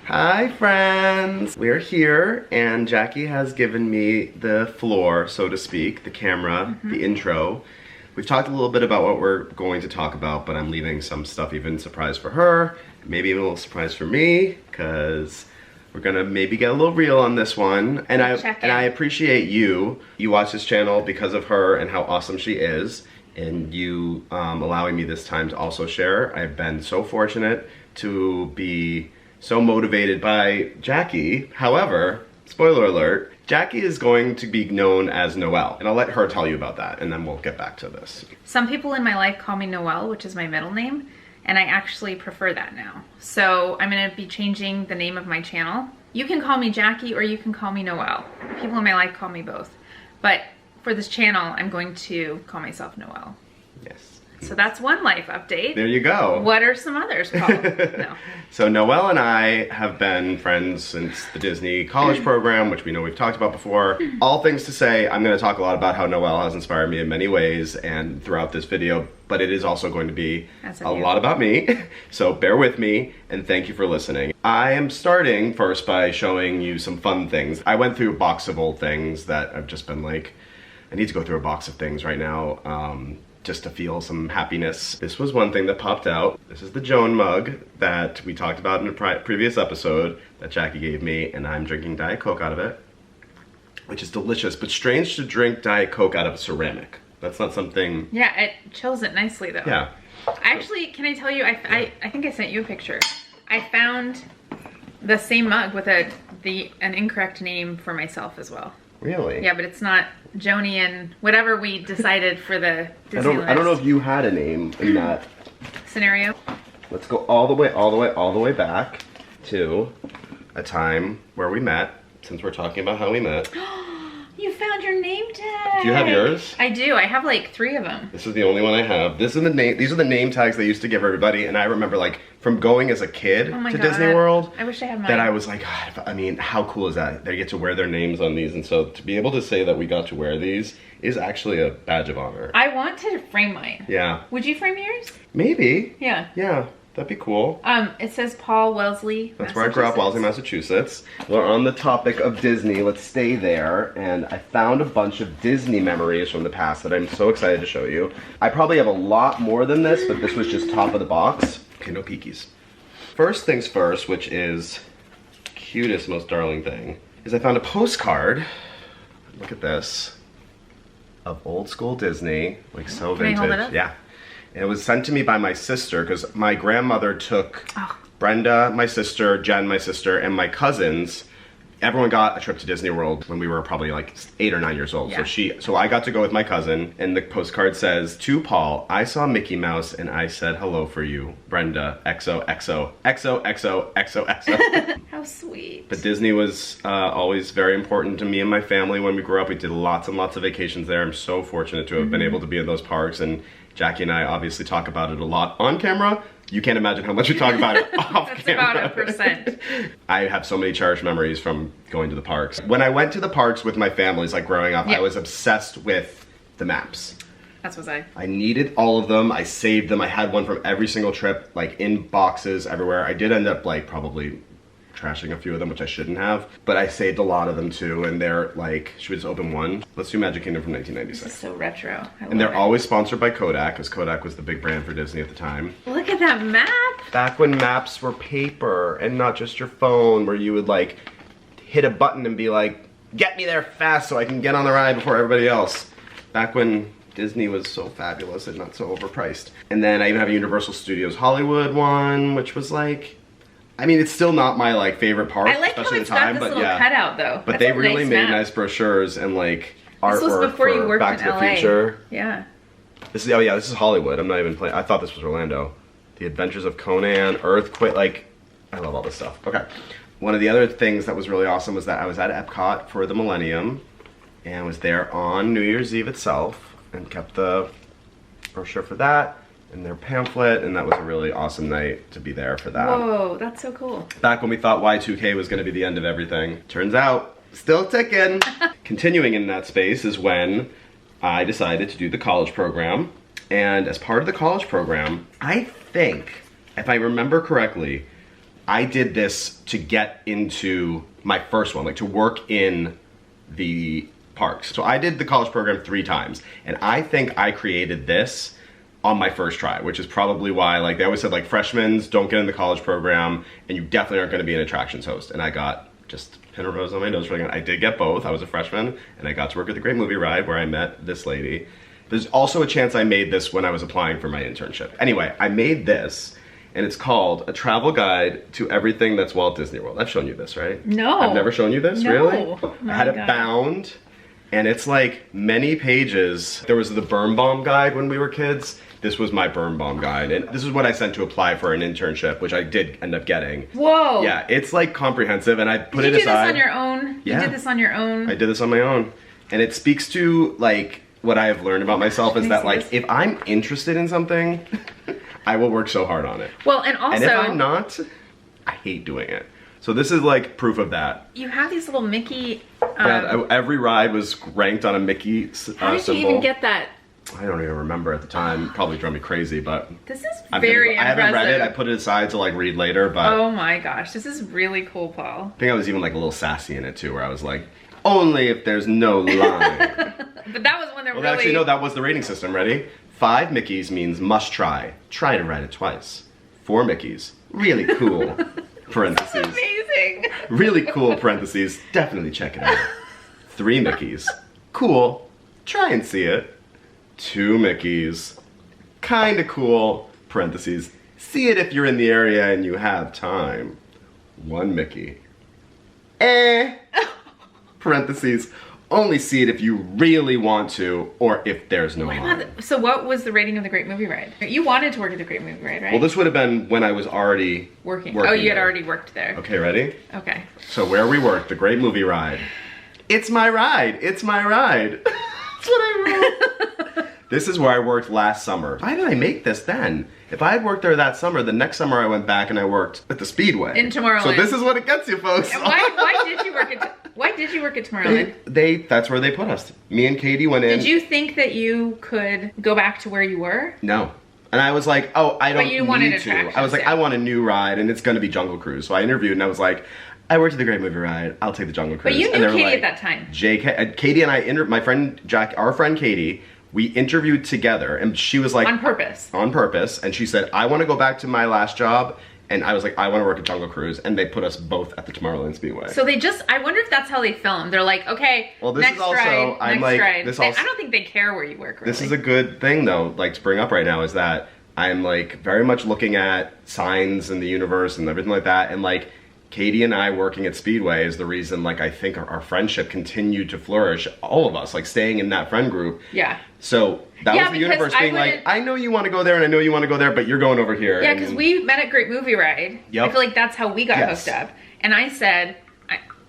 Hi friends! We're here and Jackie has given me the floor, so to speak, the camera, the intro. We've talked a little bit about what we're going to talk about, but I'm leaving some stuff even surprise for her, maybe even a little surprise for me, because we're gonna maybe get a little real on this one. And I appreciate you. You watch this channel because of her and how awesome she is, and you allowing me this time to also share. I've been so fortunate to be so motivated by Jackie. However, spoiler alert, Jackie is going to be known as Noelle, and I'll let her tell you about that, and then we'll get back to this. Some people in my life call me Noelle, which is my middle name, and I actually prefer that now. So I'm gonna be changing the name of my channel. You can call me Jackie or you can call me Noelle. People in my life call me both. But for this channel, I'm going to call myself Noelle. Yes. So that's one life update. There you go. What are some others called? No. So Noelle and I have been friends since the Disney college program, which we know we've talked about before. All things to say, I'm going to talk a lot about how Noelle has inspired me in many ways and throughout this video, but it is also going to be a lot about me. So bear with me and thank you for listening. I am starting first by showing you some fun things. I went through a box of old things that I've just been like, I need to go through a box of things right now. Just to feel some happiness. This was one thing that popped out. This is the Joan mug that we talked about in a previous episode that Jackie gave me, and I'm drinking Diet Coke out of it, which is delicious, but strange to drink Diet Coke out of ceramic. That's not something... Yeah, it chills it nicely though. Yeah. Actually, can I tell you, I think I sent you a picture. I found the same mug with an incorrect name for myself as well. Really? Yeah, but it's not Jonian, whatever we decided for the Disney list. I don't know if you had a name in that scenario. Let's go all the way back to a time where we met, since we're talking about how we met. You found your name tag. Do you have yours? I do. I have like 3 of them. This is the only one I have. These are the name tags they used to give everybody, and I remember like from going as a kid to Disney World. I wish I had mine. That I was like, God, I mean, how cool is that? They get to wear their names on these, and so to be able to say that we got to wear these is actually a badge of honor. I want to frame mine. Yeah. Would you frame yours? Maybe. Yeah. Yeah. That'd be cool. It says Paul Wellesley, That's where I grew up, Wellesley, Massachusetts. We're on the topic of Disney. Let's stay there. And I found a bunch of Disney memories from the past that I'm so excited to show you. I probably have a lot more than this, but this was just top of the box. Okay, no peekies. First things first, which is cutest, most darling thing, is I found a postcard. Look at this. Of old school Disney, like so vintage. Can I hold it up? Yeah. And it was sent to me by my sister because my grandmother took Brenda, my sister, Jen, my sister, and my cousins. Everyone got a trip to Disney World when we were probably like 8 or 9 years old. Yeah. So I got to go with my cousin, and the postcard says, "To Paul, I saw Mickey Mouse and I said hello for you, Brenda, XOXO, XOXO, XOXO." How sweet. But Disney was always very important to me and my family when we grew up. We did lots and lots of vacations there. I'm so fortunate to have been able to be in those parks, and Jackie and I obviously talk about it a lot on camera. You can't imagine how much we talk about it off That's camera. about 1%. I have so many cherished memories from going to the parks. When I went to the parks with my families, like growing up, I was obsessed with the maps. That's what I... I needed all of them. I saved them. I had one from every single trip, like in boxes everywhere. I did end up like probably trashing a few of them, which I shouldn't have, but I saved a lot of them too, and they're like, should we just open one? Let's do Magic Kingdom from 1996. This is so retro. And they're always sponsored by Kodak, because Kodak was the big brand for Disney at the time. Look at that map! Back when maps were paper and not just your phone, where you would like hit a button and be like, get me there fast so I can get on the ride before everybody else. Back when Disney was so fabulous and not so overpriced. And then I even have a Universal Studios Hollywood one, which was like, I mean, it's still not my like favorite park, I like how especially it's at the time, got this but little yeah. cutout though. But they really made nice brochures and like artwork This was before you for worked Back in to the LA. Future. Yeah. This is, oh yeah, this is Hollywood. I'm not even playing. I thought this was Orlando. The Adventures of Conan, Earthquake, like, I love all this stuff. Okay. One of the other things that was really awesome was that I was at Epcot for the Millennium and was there on New Year's Eve itself and kept the brochure for that and their pamphlet, and that was a really awesome night to be there for that. Whoa, that's so cool. Back when we thought Y2K was going to be the end of everything. Turns out, still ticking. Continuing in that space is when I decided to do the college program. And as part of the college program, I think, if I remember correctly, I did this to get into my first one, like to work in the parks. So I did the college program 3 times, and I think I created this on my first try, which is probably why, like, they always said, like, freshmen don't get in the college program, and you definitely aren't going to be an attractions host. And I got just pin a rose on my nose for it. I did get both. I was a freshman, and I got to work at the Great Movie Ride, where I met this lady. There's also a chance I made this when I was applying for my internship. Anyway, I made this, and it's called A Travel Guide to Everything That's Walt Disney World. I've shown you this, right? No. I've never shown you this, no. really? Oh I had it bound, and it's like many pages. There was the Birnbaum guide when we were kids. This was my Birnbaum guide, and this is what I sent to apply for an internship, which I did end up getting. Whoa. Yeah, it's like comprehensive, and I put it aside. Did you do this on your own? Yeah. You did this on your own? I did this on my own. And it speaks to, like, what I have learned about myself is that, like, if I'm interested in something, I will work so hard on it. Well, and also... And if I'm not, I hate doing it. So this is, like, proof of that. You have these little Mickey... Yeah, every ride was ranked on a Mickey How did you even get that? I don't even remember at the time. Probably drove me crazy, but... This is very impressive. I haven't read it. I put it aside to, like, read later, but... Oh my gosh, this is really cool, Paul. I think I was even, like, a little sassy in it, too, where I was like, only if there's no line. But that was when they're well, really... actually, no, that was the rating system. Ready? 5 Mickeys means must try. Try to ride it twice. 4 Mickeys. Really cool. Parentheses. That's amazing. Really cool, parentheses. Definitely check it out. 3 Mickeys. Cool. Try and see it. 2 Mickeys. Kinda cool, parentheses. See it if you're in the area and you have time. 1 Mickey. Parentheses. Only see it if you really want to, or if there's no line. So what was the rating of the Great Movie Ride? You wanted to work at the Great Movie Ride, right? Well, this would have been when I was already working. Oh, you had already worked there. Okay, ready? Okay. So where we worked, the Great Movie Ride. It's my ride. It's my ride. That's what I wrote. This is where I worked last summer. Why did I make this then? If I had worked there that summer, the next summer I went back and I worked at the Speedway. In Tomorrowland. So this is what it gets you, folks. And why did you work at Tomorrowland? That's where they put us. Me and Katie went in. Did you think that you could go back to where you were? No. And I was like, oh, I don't need to. I was like, I want a new ride, and it's gonna be Jungle Cruise. So I interviewed, and I was like, I worked at the Great Movie Ride. I'll take the Jungle Cruise. But you knew Katie at that time. Katie and I, my friend Jack, our friend Katie, we interviewed together, and she was like... On purpose. On purpose, and she said, I want to go back to my last job, and I was like, I want to work at Jungle Cruise, and they put us both at the Tomorrowland Speedway. So they just, I wonder if that's how they filmed. They're like, okay, well, this is also, I'm like, I don't think they care where you work, really. This is a good thing, though, like, to bring up right now, is that I'm, like, very much looking at signs in the universe and everything like that, and, like, Katie and I working at Speedway is the reason, like, I think our friendship continued to flourish. All of us, like, staying in that friend group. Yeah. So that was the universe being like, I know you want to go there and I know you want to go there, but you're going over here. Yeah, because we met at Great Movie Ride. Yep. I feel like that's how we got hooked up. And I said,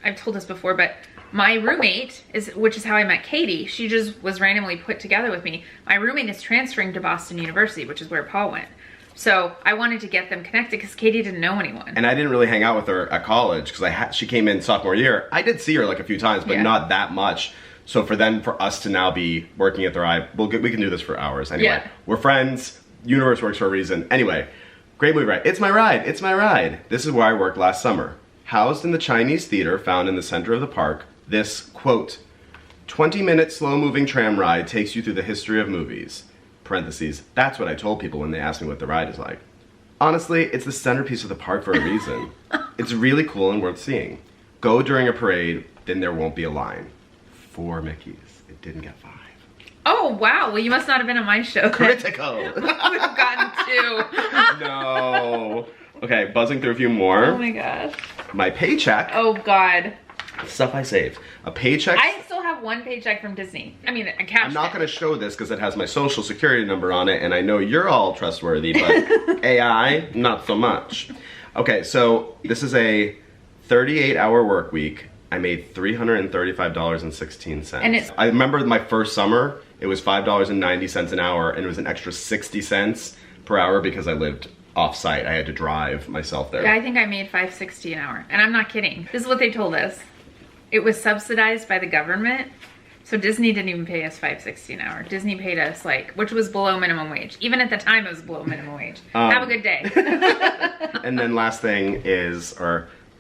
I've told this before, but my roommate, which is how I met Katie, she just was randomly put together with me. My roommate is transferring to Boston University, which is where Paul went. So I wanted to get them connected because Katie didn't know anyone. And I didn't really hang out with her at college because she came in sophomore year. I did see her like a few times, but not that much. So for us to now be working at the ride, we can do this for hours. Anyway, yeah. We're friends. Universe works for a reason. Anyway, Great Movie Ride. It's my ride. It's my ride. This is where I worked last summer. Housed in the Chinese theater found in the center of the park, this, quote, 20-minute slow-moving tram ride takes you through the history of movies. Parentheses, that's what I told people when they asked me what the ride is like. Honestly, it's the centerpiece of the park for a reason. It's really cool and worth seeing. Go during a parade, then there won't be a line. 4 Mickeys. It didn't get 5. Oh, wow. Well, you must not have been on my show. Critical. We would have gotten 2. No. Okay, buzzing through a few more. Oh my gosh. My paycheck. Oh, God. Stuff I saved. A paycheck. I still have 1 paycheck from Disney. I mean, a cash. I'm not going to show this because it has my social security number on it, and I know you're all trustworthy, but AI, not so much. Okay, so this is a 38-hour work week. I made $335.16. And I remember my first summer, it was $5.90 an hour, and it was an extra 60 cents per hour because I lived off-site. I had to drive myself there. Yeah, I think I made $5.60 an hour, and I'm not kidding. This is what they told us. It was subsidized by the government, So Disney didn't even pay us $5.60 an hour. Disney paid us like, which was below minimum wage. Even at the time, it was below minimum wage. Have a good day. And then last thing is,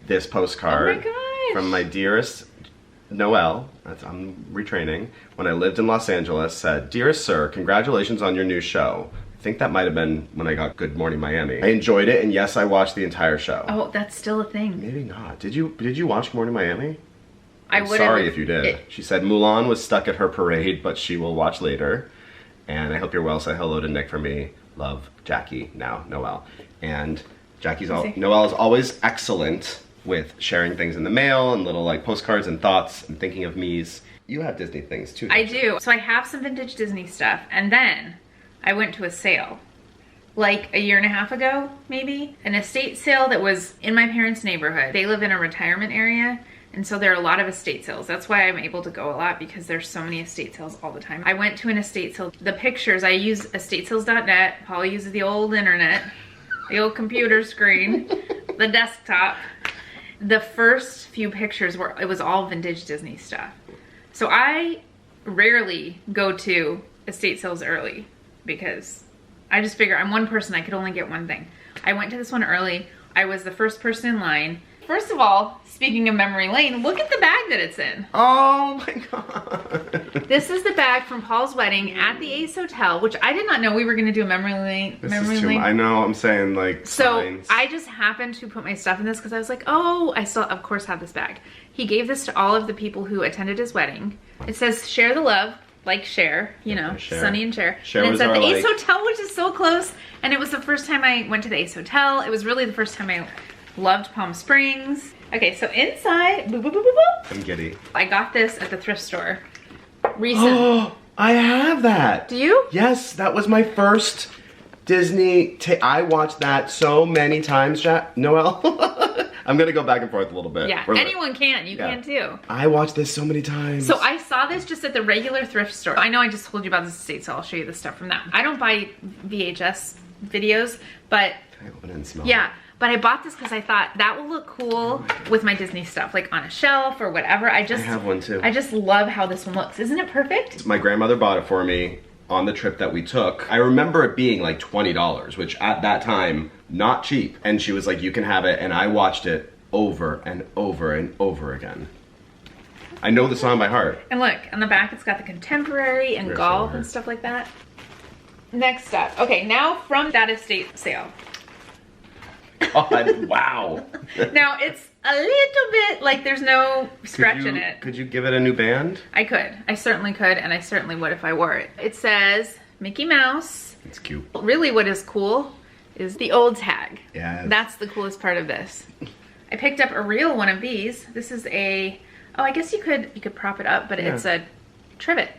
this postcard from my dearest Noelle, I'm retraining, when I lived in Los Angeles, said, "Dearest sir, congratulations on your new show." I think that might have been when I got Good Morning Miami. I enjoyed it, and yes, I watched the entire show. Oh, that's still a thing. Maybe not. Did you watch Good Morning Miami? I'm sorry if you did. She said Mulan was stuck at her parade, but she will watch later. And I hope you're well. Say hello to Nick for me. Love, Jackie, now Noelle. And Noelle is always excellent with sharing things in the mail and little like postcards and thoughts and thinking of me's. You have Disney things too. I do. So I have some vintage Disney stuff, and then I went to a sale like a year and a half ago, maybe. An estate sale that was in my parents' neighborhood. They live in a retirement area, and so there are a lot of estate sales. That's why I'm able to go a lot, because there's so many estate sales all the time. I went to an estate sale. The pictures, I use estatesales.net. Paul uses the old internet, the old computer screen, the desktop. The first few pictures it was all vintage Disney stuff. So I rarely go to estate sales early because I just figure I'm one person, I could only get one thing. I went to this one early. I was the first person in line. First of all, speaking of memory lane, look at the bag that it's in. Oh my God. This is the bag from Paul's wedding at the Ace Hotel, which I did not know we were gonna do a memory lane. I know, I'm saying like So signs. I just happened to put my stuff in this because I was like, oh, I still of course have this bag. He gave this to all of the people who attended his wedding. It says share the love, like share, you know, share. Sonny and Cher. Cher and was it's at our, the Ace like- Hotel, which is so close. And it was the first time I went to the Ace Hotel. It was really the first time I loved Palm Springs. Okay, so inside, boop, boop, boop, boop, boop. I'm giddy. I got this at the thrift store recently. Oh, I have that. Do you? Yes, that was my first Disney. I watched that so many times, Noelle. I'm gonna go back and forth a little bit. Yeah, anyone can. You can too. I watched this so many times. So I saw this just at the regular thrift store. I know I just told you about this estate, so I'll show you the stuff from that. I don't buy VHS videos, but Can I open it and smell yeah. But I bought this because I thought that will look cool with my Disney stuff, like on a shelf or whatever. I have one too. I just love how this one looks. Isn't it perfect? My grandmother bought it for me on the trip that we took. I remember it being like $20, which at that time, not cheap. And she was like, you can have it. And I watched it over and over and over again. I know the song by heart. And look, on the back it's got the contemporary and golf and stuff like that. Next up. Okay, now from that estate sale. God, wow. Now it's a little bit like there's no scratch in it. Could you give it a new band? I could. I certainly could, and I certainly would if I wore it. It says Mickey Mouse. It's cute. Really what is cool is the old tag. Yeah. That's the coolest part of this. I picked up a real one of these. This is a, oh, I guess you could prop it up, but it's a trivet.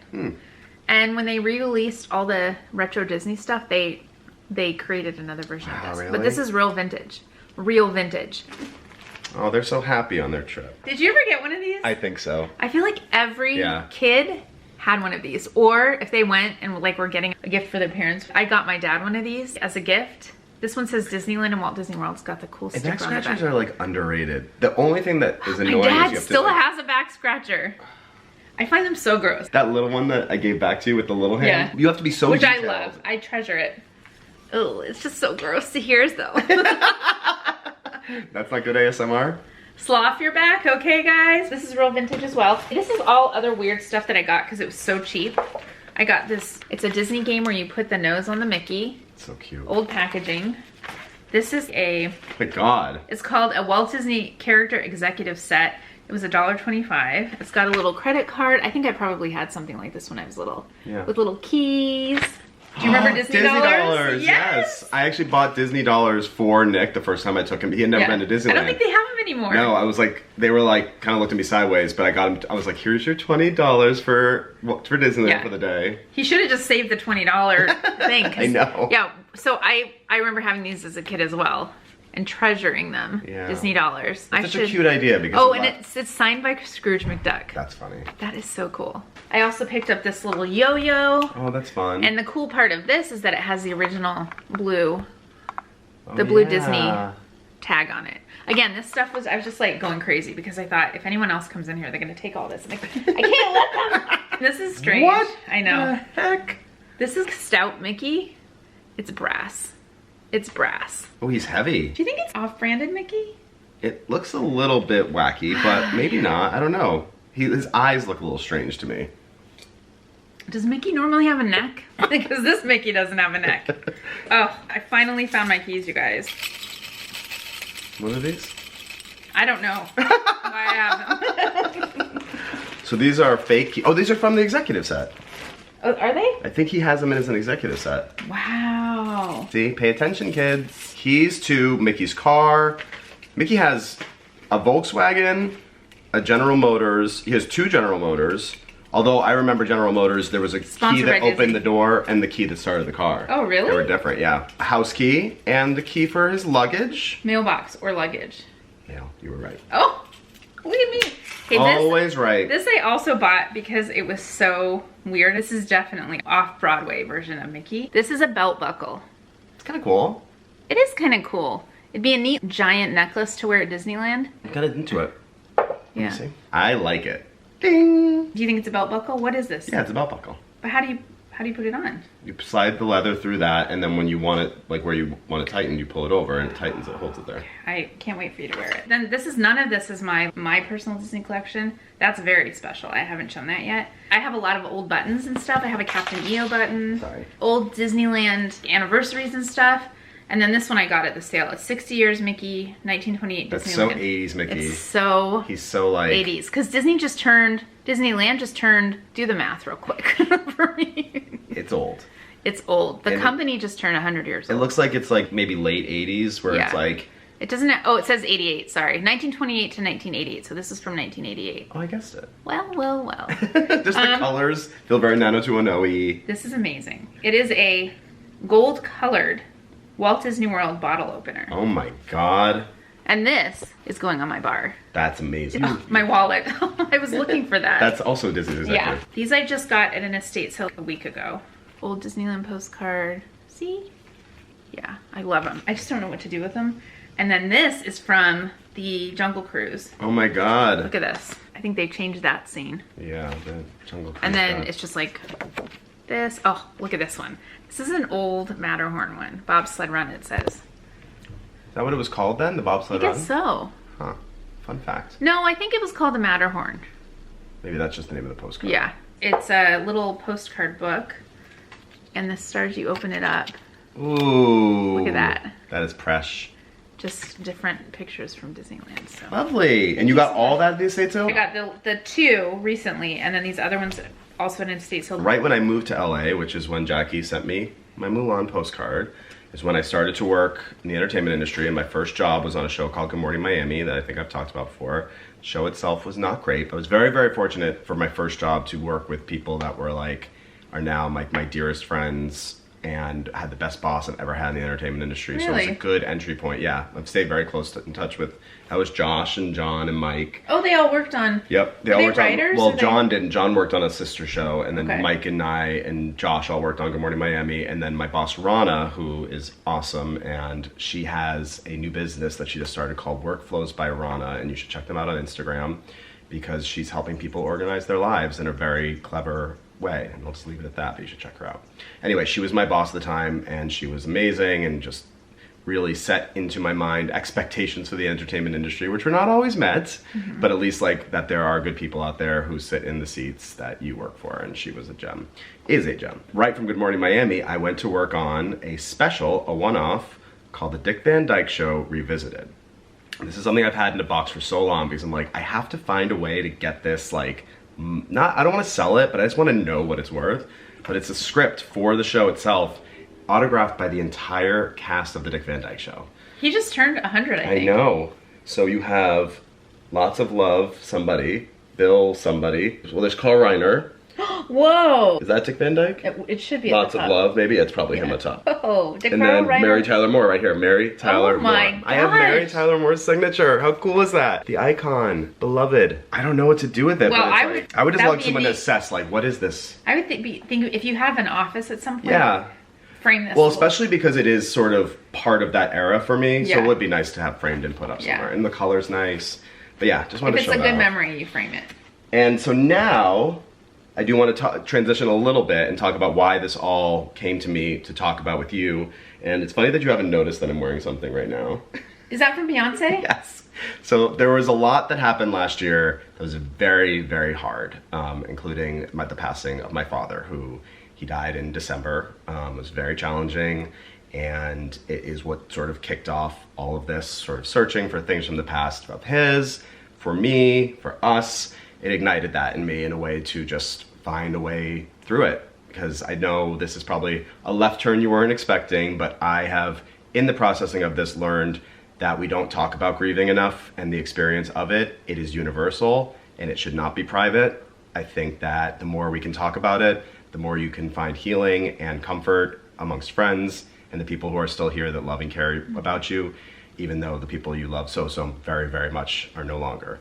And when they re-released all the retro Disney stuff, they created another version of this. Really? But this is real vintage. Real vintage. Oh, they're so happy on their trip. Did you ever get one of these? I think so. I feel like every kid had one of these. Or if they went and like were getting a gift for their parents. I got my dad one of these as a gift. This one says Disneyland and Walt Disney World's got the cool And sticker back on the back. scratchers are like underrated. The only thing that is annoying My is you dad have still to, like, has a back scratcher. I find them so gross. that little one that I gave back to you with the little hand. Yeah. You have to be so Which detailed. I love. I treasure it. Oh, it's just so gross to hear though. That's not good ASMR? Slough your back, okay guys? This is real vintage as well. This is all other weird stuff that I got because it was so cheap. I got this, it's a Disney game where you put the nose on the Mickey. So cute. Old packaging. This is Oh my God. it's called a Walt Disney Character Executive Set. It was $1.25. It's got a little credit card. I think I probably had something like this when I was little. Yeah. With little keys. Do you remember Disney dollars? Yes. I actually bought Disney dollars for Nick the first time I took him. He had never been to Disneyland. I don't think they have them anymore. No, I was like, they were like, kind of looked at me sideways, but I got him, I was like, here's your $20 for Disneyland for the day. He should have just saved the $20 thing. I know. Yeah, so I remember having these as a kid as well and treasuring them. Yeah. Disney dollars. It's such a cute idea because oh, and it's signed by Scrooge McDuck. That's funny. That is so cool. I also picked up this little yo-yo. Oh, that's fun. And the cool part of this is that it has the original blue, blue Disney tag on it. Again, this stuff was, I was just like going crazy because I thought if anyone else comes in here, they're gonna take all this. And I can't let them. This is strange. What I know. the heck? This is stout Mickey. It's brass. It's brass. Oh, he's heavy. Do you think it's off-branded Mickey? It looks a little bit wacky, but maybe not. I don't know. His eyes look a little strange to me. Does Mickey normally have a neck? Because this Mickey doesn't have a neck. Oh, I finally found my keys, you guys. What are these? I don't know why I have them. So these are fake keys. Oh, these are from the executive set. Oh, are they? I think he has them in as an executive set. Wow. See, pay attention, kids. Keys to Mickey's car. Mickey has a Volkswagen, a General Motors. He has 2 General Motors. Although I remember General Motors, there was a key that opened the door and the key that started the car. Oh, really? They were different, yeah. A house key and the key for his luggage. Mailbox or luggage. Yeah, you were right. Oh, look at me. Hey, Always right. This I also bought because it was so weird. This is definitely off-Broadway version of Mickey. This is a belt buckle. It's kind of cool. It is kind of cool. It'd be a neat giant necklace to wear at Disneyland. Got it into it. Yeah. See? I like it. Ding! Do you think it's a belt buckle? What is this? Yeah, it's a belt buckle. But how do you put it on? You slide the leather through that, and then when you want it, like where you want it tightened, you pull it over, and it tightens it, holds it there. I can't wait for you to wear it. Then none of this is my personal Disney collection. That's very special. I haven't shown that yet. I have a lot of old buttons and stuff. I have a Captain EO button. Sorry. Old Disneyland anniversaries and stuff. And then this one I got at the sale. It's 60 years Mickey, 1928 Disneyland. That's so 80s Mickey. It's so He's so like 80s. Because Disneyland just turned, do the math real quick for me. It's old. It's old. The And company just turned 100 years It old. looks like it's like maybe late 80s where it's Yeah. like, It doesn't, it says 88, sorry. 1928 to 1988, so this is from 1988. oh, I guessed it. Well, well, well. Just the colors feel very 90210-y. This is amazing. It is a gold-colored Walt Disney World bottle opener. Oh my god. And this is going on my bar. That's amazing. Oh, my wallet. I was looking for that. That's also Disney's executive. Yeah. These I just got at an estate sale a week ago. Old Disneyland postcard. See? Yeah, I love them. I just don't know what to do with them. And then this is from the Jungle Cruise. Oh my god. Look at this. I think they've changed that scene. Yeah, the Jungle Cruise And then stuff. it's just like this. Oh, look at this one. This is an old Matterhorn one. Bobsled Run, it says. Is that what it was called then? The I bobsled run? guess so. Huh. Fun fact. No, I think it was called the Matterhorn. Maybe that's just the name of the postcard. Yeah. It's a little postcard book. And the stars, you open it up. Ooh. Look at that. That is fresh. Just different pictures from Disneyland. So Lovely. And you got all that at the estate sale? I got the 2 recently, and then these other ones also at an estate sale. Right when I moved to LA, which is when Jackie sent me my Mulan postcard, is when I started to work in the entertainment industry, and my first job was on a show called Good Morning Miami that I think I've talked about before. The show itself was not great, but I was very, very fortunate for my first job to work with people that were like, are now my dearest friends, and had the best boss I've ever had in the entertainment industry. So it was a Really? good entry point. Yeah, I've stayed very close in touch with, that was Josh and John and Mike. Oh, they all worked on. Yep, they Were all they worked writers, on. or Well, they- John didn't. John worked on a sister show, and then Okay. Mike and I and Josh all worked on Good Morning Miami, and then my boss Rana, who is awesome, and she has a new business that she just started called Workflows by Rana, and you should check them out on Instagram because she's helping people organize their lives in a very clever way, and I'll just leave it at that, but you should check her out. Anyway, she was my boss at the time, and she was amazing, and just really set into my mind expectations for the entertainment industry, which were not always met, but at least like that there are good people out there who sit in the seats that you work for, and she was a gem, is a gem. Right from Good Morning Miami, I went to work on a special, a one-off, called The Dick Van Dyke Show Revisited. This is something I've had in a box for so long because I'm like, I have to find a way to get this, like, I don't want to sell it, but I just want to know what it's worth. But it's a script for the show itself, autographed by the entire cast of The Dick Van Dyke Show. He just turned 100, I think. I know. So you have Lots of Love, somebody, Bill, somebody. Well, there's Carl Reiner. Whoa! Is that Dick Van Dyke? It should be Lots at the of top. Love, maybe. It's probably him at top. Oh, Dick And Carl then Reiner. Mary Tyler Moore right here. Mary Tyler Oh my Moore. I have Mary gosh. Tyler Moore's signature. How cool is that? The icon. Beloved. I don't know what to do with it. Well, but it's I would- just that would like be someone to neat. assess, like, what is this? I would think if you have an office at some point, Yeah. frame this. Well, a little. especially because it is sort of part of that era for me. So Yeah. it would be nice to have framed and put up Yeah. somewhere. And the color's nice. But yeah, just If wanted to it's show a that good off. memory, you frame it. And so now I do want to transition a little bit and talk about why this all came to me to talk about with you. And it's funny that you haven't noticed that I'm wearing something right now. Is that from Beyonce? Yes. So there was a lot that happened last year that was very, very hard, including the passing of my father, who he died in December. It was very challenging, and it is what sort of kicked off all of this sort of searching for things from the past of his, for me, for us. It ignited that in me in a way to just find a way through it, because I know this is probably a left turn you weren't expecting, but I have, in the processing of this, learned that we don't talk about grieving enough, and the experience of it is universal and it should not be private. I think that the more we can talk about it, the more you can find healing and comfort amongst friends and the people who are still here that love and care about you, even though the people you love so very, very much are no longer.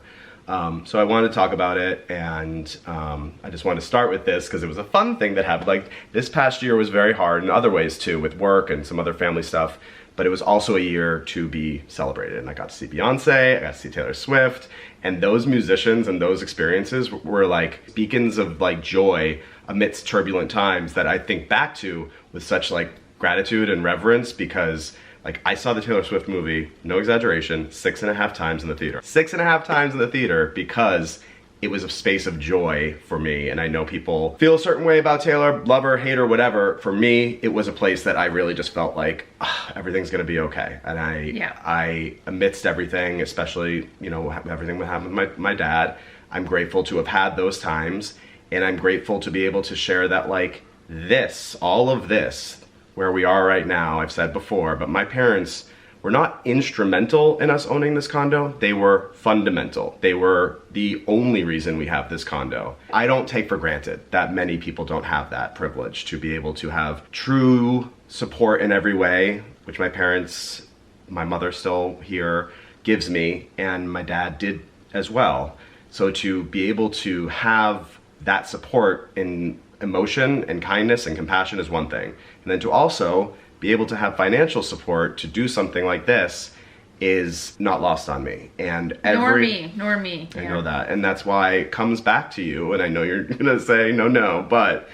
So I wanted to talk about it, and I just wanted to start with this because it was a fun thing that happened. Like, this past year was very hard in other ways too, with work and some other family stuff, but it was also a year to be celebrated. And I got to see Beyonce, I got to see Taylor Swift, and those musicians and those experiences were like beacons of like joy amidst turbulent times that I think back to with such like gratitude and reverence, because like, I saw the Taylor Swift movie, no exaggeration, 6.5 times in the theater. 6.5 times in the theater, because it was a space of joy for me. And I know people feel a certain way about Taylor, love her, hate her, whatever. For me, it was a place that I really just felt like, everything's gonna be okay. And I, amidst everything, especially, you know, everything that happened with my dad, I'm grateful to have had those times. And I'm grateful to be able to share that, like, this, all of this, where we are right now, I've said before, but my parents were not instrumental in us owning this condo. They were fundamental. They were the only reason we have this condo. I don't take for granted that many people don't have that privilege to be able to have true support in every way, which my parents, my mother still here, gives me, and my dad did as well. So to be able to have that support in emotion and kindness and compassion is one thing. And then to also be able to have financial support to do something like this is not lost on me. And nor me. I know that. And that's why it comes back to you. And I know you're gonna say no, but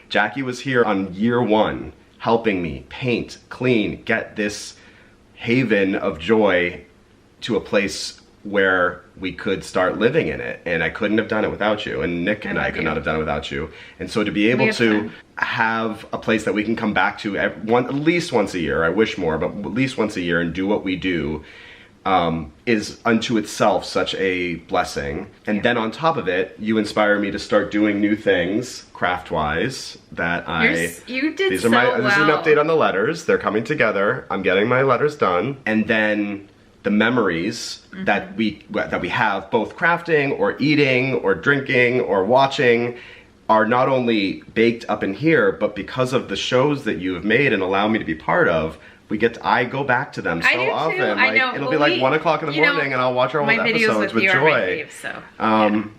Jackie was here on year one, helping me paint, clean, get this haven of joy to a place where we could start living in it. And I couldn't have done it without you, and Nick and I could not have done it without you. And so to be able to have a place that we can come back to at least once a year, I wish more, but at least once a year, and do what we do, is unto itself such a blessing. And then on top of it, you inspire me to start doing new things craft-wise that you did these so are my well. This is an update on the letters. They're coming together. I'm getting my letters done. And then the memories that we have, both crafting or eating or drinking or watching, are not only baked up in here, but because of the shows that you have made and allow me to be part of, I go back to them so often. Too. I know. It'll be like 1 o'clock in the morning, and I'll watch our old episodes with joy.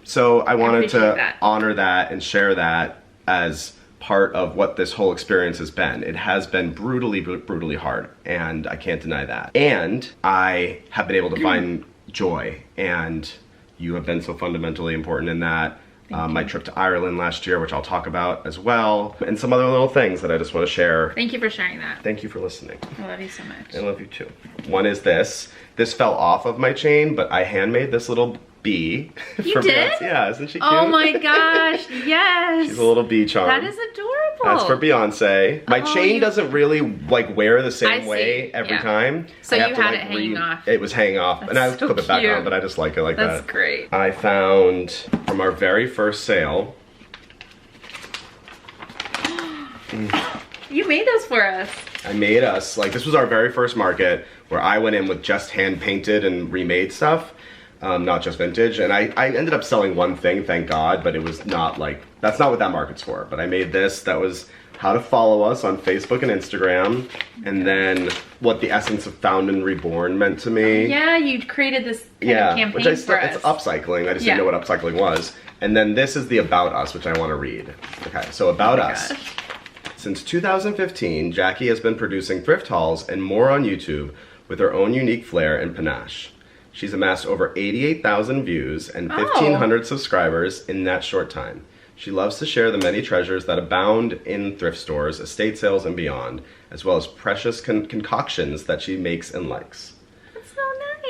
So I wanted to honor that and share that as part of what this whole experience has been. It has been brutally hard, and I can't deny that. And I have been able to find joy, and you have been so fundamentally important in that. My trip to Ireland last year, which I'll talk about as well, and some other little things that I just want to share. Thank you for sharing that. Thank you for listening. I love you so much. I love you too. One is this. This fell off of my chain, but I handmade this little bee. You did? Beyonce. Yeah, isn't she cute? Oh my gosh, yes. She's a little bee charm. That is adorable. That's for Beyonce. My chain doesn't really like wear the same way every time. So you had it hanging off. It was hanging off, and I clip it back on, but I just like it like that. That's great. I found from our very first sale. You made those for us. I made us, like, this was our very first market where I went in with just hand painted and remade stuff. Not just vintage, and I ended up selling one thing, thank God, but it was not like, that's not what that market's for. But I made this, that was how to follow us on Facebook and Instagram, and then what the essence of Found and Reborn meant to me. Yeah, you created this kind of campaign which for us. It's upcycling, I just didn't know what upcycling was. And then this is the About Us, which I want to read. Okay, so About Us. Gosh. Since 2015, Jackie has been producing thrift hauls and more on YouTube with her own unique flair and panache. She's amassed over 88,000 views and 1,500 subscribers in that short time. She loves to share the many treasures that abound in thrift stores, estate sales, and beyond, as well as precious concoctions that she makes and likes. That's so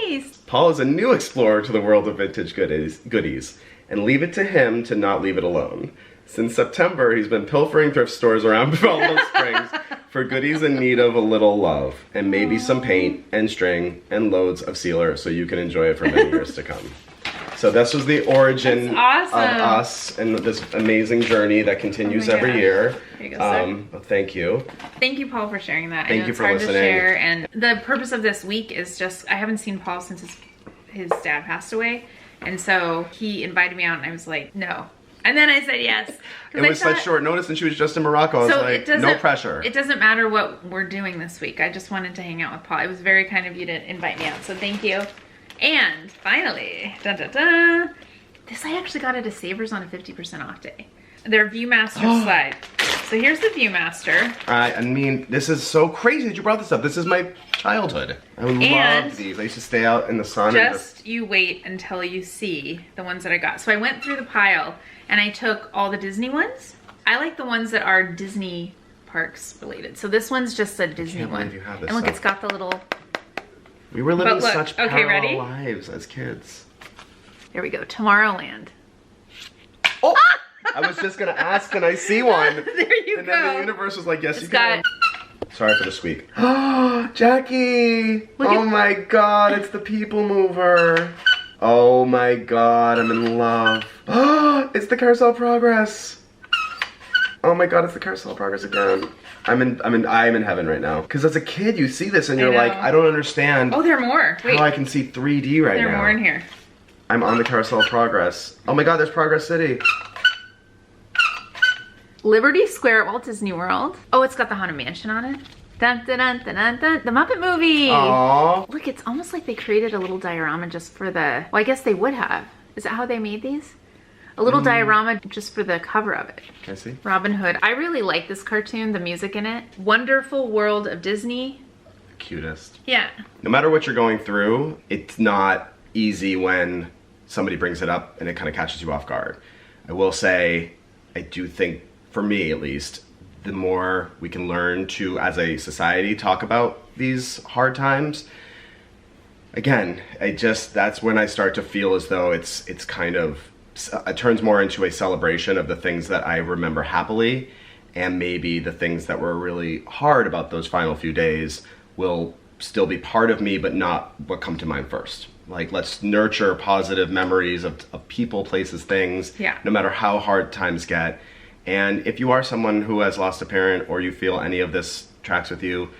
nice. Paul is a new explorer to the world of vintage goodies, and leave it to him to not leave it alone. Since September, he's been pilfering thrift stores around Buffalo Springs for goodies in need of a little love, and maybe some paint and string and loads of sealer so you can enjoy it for many years to come. So this was the origin of us and this amazing journey that continues every year. Here you go, sir. Thank you. Thank you, Paul, for sharing that. Thank you for listening. To share, and the purpose of this week is just, I haven't seen Paul since his dad passed away, and so he invited me out, and I was like, no. And then I said yes. It was such short notice, and she was just in Morocco. I was like, no pressure. It doesn't matter what we're doing this week. I just wanted to hang out with Paul. It was very kind of you to invite me out, so thank you. And finally, dun, dun, dun, this I actually got at a Savers on a 50% off day. Their Viewmaster slide. So here's the Viewmaster. I mean, this is so crazy that you brought this up. This is my childhood. I loved these. I used to stay out in the sun. Just you wait until you see the ones that I got. So I went through the pile and I took all the Disney ones. I like the ones that are Disney parks related. So this one's just a Disney one. You have this and look, stuff. It's got the little... We were living such parallel lives as kids. There we go, Tomorrowland. Oh! I was just gonna ask, can I see one? There you go. And then the universe was like, yes, you can. Sorry for the squeak. Oh, Jackie! Oh my god, it's the People Mover. Oh my god, I'm in love. Oh, it's the Carousel Progress. Oh my god, it's the Carousel Progress again. I'm in heaven right now. Because as a kid, you see this and you're like, I don't understand. Oh, there are more. Wait. How I can see 3D right now. There are more in here. I'm on the Carousel Progress. Oh my god, there's Progress City. Liberty Square at Walt Disney World. Oh, it's got the Haunted Mansion on it. Dun, dun, dun, dun, dun, dun. The Muppet Movie. Aww. Look, it's almost like they created a little diorama just for the... Well, I guess they would have. Is that how they made these? A little diorama just for the cover of it. Can I see? Robin Hood. I really like this cartoon, the music in it. Wonderful World of Disney. Cutest. Yeah. No matter what you're going through, it's not easy when somebody brings it up and it kind of catches you off guard. I will say, I do think, for me at least, the more we can learn to, as a society, talk about these hard times, again, that's when I start to feel as though it's kind of, it turns more into a celebration of the things that I remember happily, and maybe the things that were really hard about those final few days will still be part of me, but not what come to mind first. Like, let's nurture positive memories of people, places, things, no matter how hard times get. And if you are someone who has lost a parent, or you feel any of this tracks with you,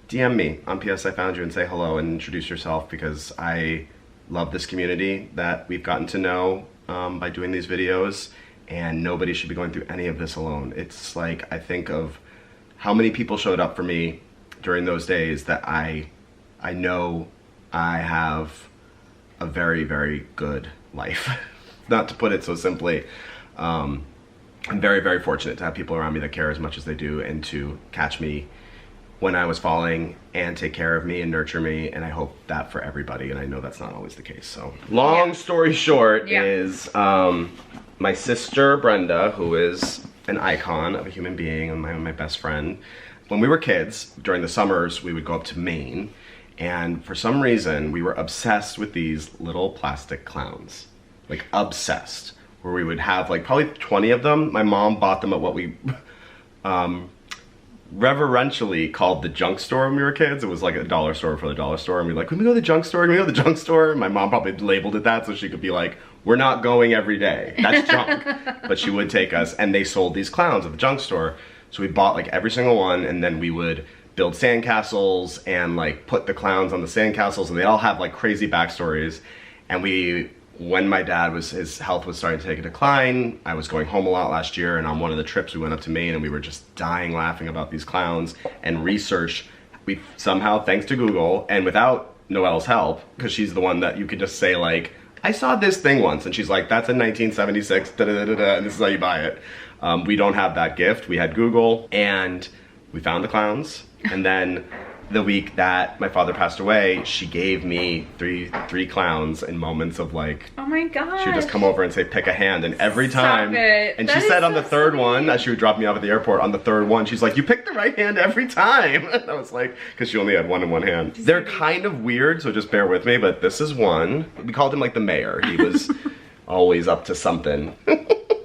DM me on PS I Found You and say hello and introduce yourself, because I love this community that we've gotten to know by doing these videos, and nobody should be going through any of this alone. It's like, I think of how many people showed up for me during those days that I know I have a very, very good life. Not to put it so simply, I'm very, very fortunate to have people around me that care as much as they do, and to catch me when I was falling and take care of me and nurture me, and I hope that for everybody, and I know that's not always the case. So long story short is my sister Brenda, who is an icon of a human being and my best friend. When we were kids, during the summers, we would go up to Maine, and for some reason we were obsessed with these little plastic clowns, like obsessed, where we would have like probably 20 of them. My mom bought them at what we reverentially called the junk store when we were kids. It was like a dollar store for the dollar store, and we were like, can we go to the junk store? Can we go to the junk store? My mom probably labeled it that so she could be like, we're not going every day. That's junk. But she would take us, and they sold these clowns at the junk store. So we bought like every single one, and then we would build sandcastles and like put the clowns on the sandcastles, and they all have like crazy backstories. And when my dad his health was starting to take a decline, I was going home a lot last year, and on one of the trips we went up to Maine, and we were just dying laughing about these clowns, and research. We somehow, thanks to Google, and without Noelle's help, because she's the one that you could just say like, I saw this thing once, and she's like, that's in 1976, and this is how you buy it. We don't have that gift. We had Google, and we found the clowns, and then the week that my father passed away, she gave me three clowns in moments of like, oh my gosh. she would just come over and say, pick a hand, and every time, and that she said on so the third sweet. one, as she would drop me off at the airport, on the third one, she's like, you picked the right hand every time. And I was like, because she only had one in one hand. They're kind of weird, so just bear with me, but this is one. We called him like the mayor. He was always up to something.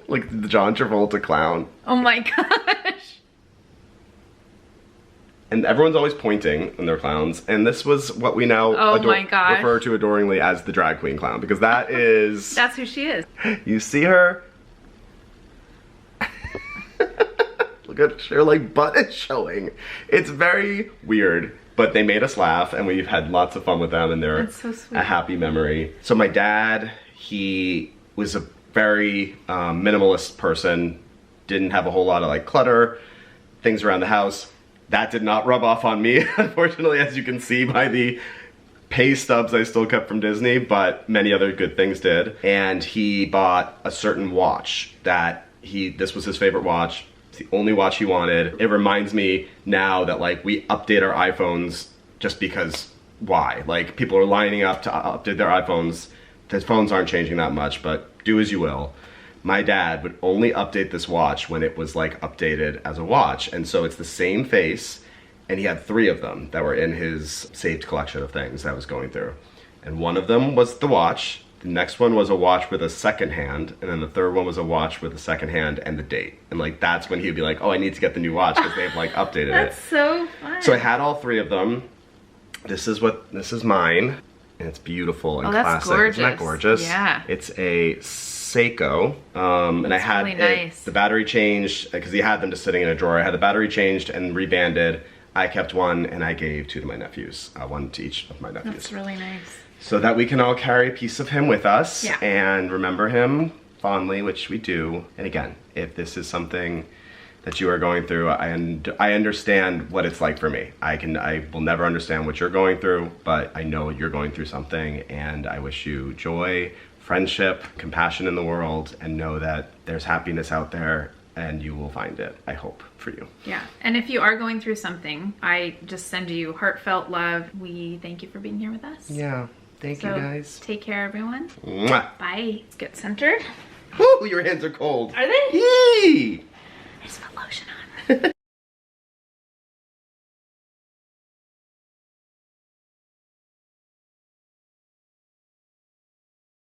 Like the John Travolta clown. Oh my gosh. And everyone's always pointing when they're clowns. And this was what we now my gosh. refer to adoringly as the drag queen clown. Because that is... That's who she is. You see her? Look at her like butt is showing. It's very weird. But they made us laugh and we've had lots of fun with them and they're That's so sweet. a happy memory. So my dad, he was a very minimalist person, didn't have a whole lot of like clutter, things around the house. That did not rub off on me, unfortunately, as you can see by the pay stubs I still kept from Disney, but many other good things did. And he bought a certain watch that this was his favorite watch. It's the only watch he wanted. It reminds me now that like we update our iPhones just because why? Like people are lining up to update their iPhones. The phones aren't changing that much, but do as you will. My dad would only update this watch when it was like updated as a watch. And so it's the same face, and he had 3 of them that were in his saved collection of things that I was going through. And one of them was the watch. The next one was a watch with a second hand, and then the third one was a watch with a second hand and the date. And like that's when he'd be like, oh, I need to get the new watch because they've like updated That's it. so fun. So I had all 3 of them. This is mine. And it's beautiful and that's classic. gorgeous. Isn't that gorgeous? Yeah. It's a Seiko. And I had really nice. the battery changed because he had them just sitting in a drawer. I had the battery changed and rebanded. I kept one and I gave 2 to my nephews. One to each of my nephews. That's really nice. So that we can all carry a piece of him with us Yeah. and remember him fondly, which we do. And again, if this is something that you are going through, I understand what it's like for me. I will never understand what you're going through, but I know you're going through something, and I wish you joy, friendship, compassion in the world, and know that there's happiness out there and you will find it, I hope, for you. Yeah, and if you are going through something, I just send you heartfelt love. We thank you for being here with us. Yeah, thank you guys. Take care, everyone. Mwah. Bye. Let's get centered. Woo, your hands are cold. Are they? Yee!